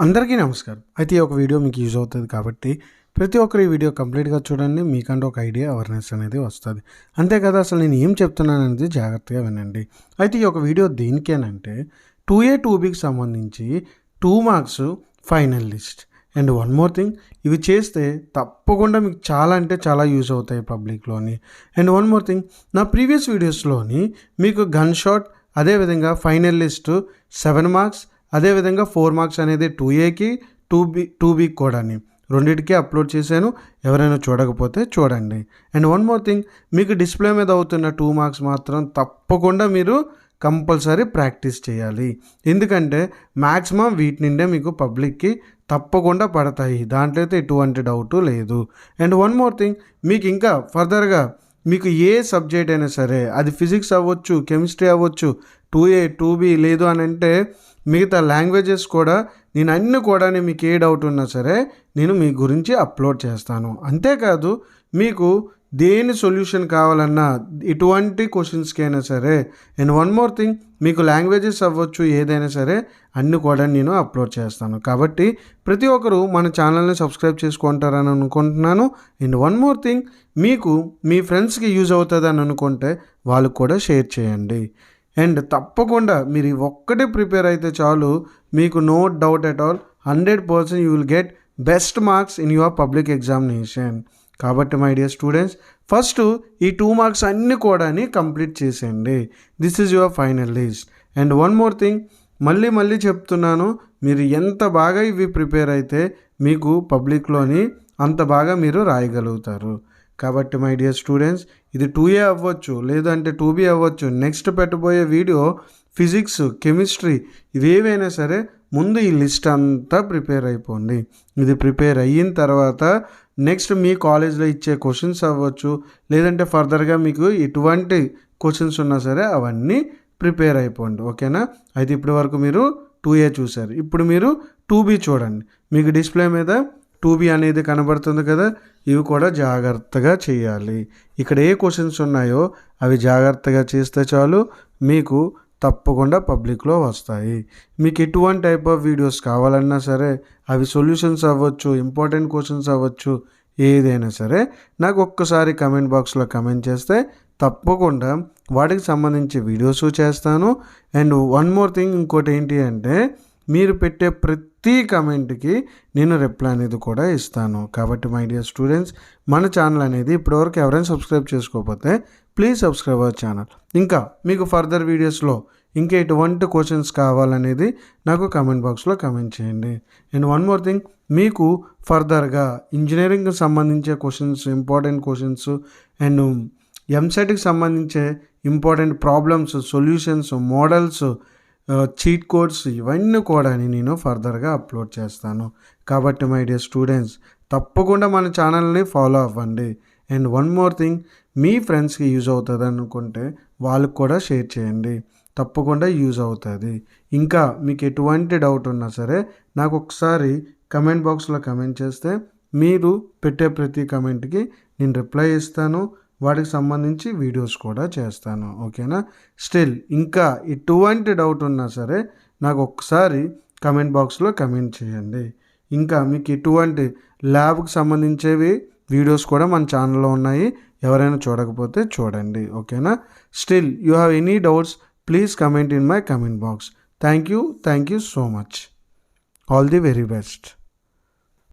అందరికీ నమస్కారం. అయితే ఈ ఒక వీడియో మీకు యూజ్ అవుతుంది కాబట్టి ప్రతి ఒక్కరు ఈ వీడియో కంప్లీట్గా చూడండి. మీకంటే ఒక ఐడియా అవేర్నెస్ అనేది వస్తుంది. అంతే కదా, అసలు నేను ఏం చెప్తున్నాను అనేది జాగ్రత్తగా వినండి. అయితే ఈ ఒక వీడియో దేనికేనంటే 2A 2Bకి సంబంధించి 2 marks final list and one more thing, ఇవి చేస్తే తప్పకుండా మీకు చాలా అంటే చాలా యూజ్ అవుతాయి పబ్లిక్లోని. అండ్ వన్ మోర్ థింగ్, నా ప్రీవియస్ వీడియోస్లోని మీకు గన్ షాట్, అదేవిధంగా ఫైనల్ లిస్ట్ 7 మార్క్స్, అదేవిధంగా 4 మార్క్స్ అనేది 2Aకి 2Bకి కూడా రెండింటికి అప్లోడ్ చేశాను. ఎవరైనా చూడకపోతే చూడండి. అండ్ వన్ మోర్ థింగ్, మీకు డిస్ప్లే మీద అవుతున్న 2 మార్క్స్ మాత్రం తప్పకుండా మీరు కంపల్సరీ ప్రాక్టీస్ చేయాలి. ఎందుకంటే మ్యాక్సిమం వీటి నుండే మీకు పబ్లిక్కి తప్పకుండా పడతాయి, దాంట్లో అయితే ఎటువంటి డౌటు లేదు. అండ్ వన్ మోర్ థింగ్, మీకు ఇంకా ఫర్దర్గా మీకు ఏ సబ్జెక్ట్ అయినా సరే, అది ఫిజిక్స్ అవ్వచ్చు, కెమిస్ట్రీ అవ్వచ్చు, 2A 2B లేదు అని అంటే మిగతా లాంగ్వేజెస్ కూడా, నేను అన్నీ కూడా మీకు ఏ డౌట్ ఉన్నా సరే నేను మీ గురించి అప్లోడ్ చేస్తాను. అంతేకాదు, మీకు దేని సొల్యూషన్ కావాలన్నా ఎటువంటి క్వశ్చన్స్కి అయినా సరే, అండ్ వన్ మోర్ థింగ్, మీకు లాంగ్వేజెస్ అవ్వచ్చు, ఏదైనా సరే అన్నీ కూడా నేను అప్లోడ్ చేస్తాను. కాబట్టి ప్రతి ఒక్కరు మన ఛానల్ని సబ్స్క్రైబ్ చేసుకుంటారని అనుకుంటున్నాను. అండ్ వన్ మోర్ థింగ్, మీకు మీ ఫ్రెండ్స్కి యూజ్ అవుతుందని అనుకుంటే వాళ్ళకు కూడా షేర్ చేయండి. అండ్ తప్పకుండా మీరు ఒక్కటే ప్రిపేర్ అయితే చాలు, మీకు no doubt at all 100% you will get best marks in your public examination. కాబట్టి మై డియర్ స్టూడెంట్స్, ఫస్ట్ ఈ 2 మార్క్స్ అన్నీ కూడా కంప్లీట్ చేసేయండి. This is your final list. And one more thing, మళ్ళీ చెప్తున్నాను, మీరు ఎంత బాగా ఇవి ప్రిపేర్ అయితే మీకు పబ్లిక్లోని అంత బాగా మీరు రాయగలుగుతారు. కాబట్టి మై డియర్ స్టూడెంట్స్, ఇది 2A అవ్వచ్చు, లేదంటే 2B అవ్వచ్చు. నెక్స్ట్ పెట్టబోయే వీడియో ఫిజిక్స్, కెమిస్ట్రీ, ఇవేవైనా సరే ముందు ఈ లిస్ట్ అంతా ప్రిపేర్ అయిపోండి. ఇది ప్రిపేర్ అయిన తర్వాత నెక్స్ట్ మీ కాలేజ్లో ఇచ్చే క్వశ్చన్స్ అవ్వచ్చు, లేదంటే ఫర్దర్గా మీకు ఎటువంటి క్వశ్చన్స్ ఉన్నా సరే అవన్నీ ప్రిపేర్ అయిపోండి. ఓకేనా? అయితే ఇప్పటి వరకు మీరు 2A చూశారు, ఇప్పుడు మీరు 2B చూడండి. మీకు డిస్ప్లే మీద 2B అనేది కనబడుతుంది కదా, ఇవి కూడా జాగ్రత్తగా చేయాలి. ఇక్కడ ఏ క్వశ్చన్స్ ఉన్నాయో అవి జాగ్రత్తగా చేస్తే చాలు, మీకు తప్పకుండా పబ్లిక్లో వస్తాయి. మీకు ఎటువంటి టైప్ ఆఫ్ వీడియోస్ కావాలన్నా సరే, అవి సొల్యూషన్స్ అవ్వచ్చు, ఇంపార్టెంట్ క్వశ్చన్స్ అవ్వచ్చు, ఏదైనా సరే నాకు ఒక్కసారి కమెంట్ బాక్స్లో కమెంట్ చేస్తే తప్పకుండా వాటికి సంబంధించి వీడియోస్ చేస్తాను. అండ్ వన్ మోర్ థింగ్, ఇంకోటి ఏంటి అంటే, మీరు పెట్టే ప్రతి కమెంట్కి నేను రిప్లై అనేది కూడా ఇస్తాను. కాబట్టి మై డియర్ స్టూడెంట్స్, మన ఛానల్ అనేది ఇప్పటివరకు ఎవరైనా సబ్స్క్రైబ్ చేసుకోకపోతే ప్లీజ్ సబ్స్క్రైబ్ అవర్ ఛానల్. ఇంకా మీకు ఫర్దర్ వీడియోస్లో ఇంకా ఎటువంటి క్వశ్చన్స్ కావాలనేది నాకు కమెంట్ బాక్స్లో కమెంట్ చేయండి. అండ్ వన్ మోర్ థింగ్, మీకు ఫర్దర్గా ఇంజనీరింగ్కి సంబంధించే క్వశ్చన్స్, ఇంపార్టెంట్ క్వశ్చన్స్ అండ్ ఎంసెట్కి సంబంధించే important problems, solutions, models, cheat codes, ఇవన్నీ కూడా నేను ఫర్దర్గా అప్లోడ్ చేస్తాను. కాబట్టి మై డియర్ స్టూడెంట్స్, తప్పకుండా మన ఛానల్ని ఫాలో అవ్వండి. అండ్ వన్ మోర్ థింగ్, మీ ఫ్రెండ్స్కి యూజ్ అవుతుంది అనుకుంటే వాళ్ళకు కూడా షేర్ చేయండి, తప్పకుండా యూజ్ అవుతుంది. ఇంకా మీకు ఎటువంటి డౌట్ ఉన్నా సరే నాకు ఒకసారి కమెంట్ బాక్స్లో కమెంట్ చేస్తే మీరు పెట్టే ప్రతి కమెంట్కి నేను రిప్లై ఇస్తాను, వాటికి సంబంధించి వీడియోస్ కూడా చేస్తాను. ఓకేనా? స్టిల్ ఇంకా ఎటువంటి డౌట్ ఉన్నా సరే నాకు ఒకసారి కమెంట్ బాక్స్లో కమెంట్ చేయండి. ఇంకా మీకు ఎటువంటి ల్యాబ్కి సంబంధించేవి వీడియోస్ కూడా మన ఛానల్లో ఉన్నాయి, ఎవరైనా చూడకపోతే చూడండి. ఓకేనా? Still you have any doubts, please comment in my comment box. Thank you so much. All the very best.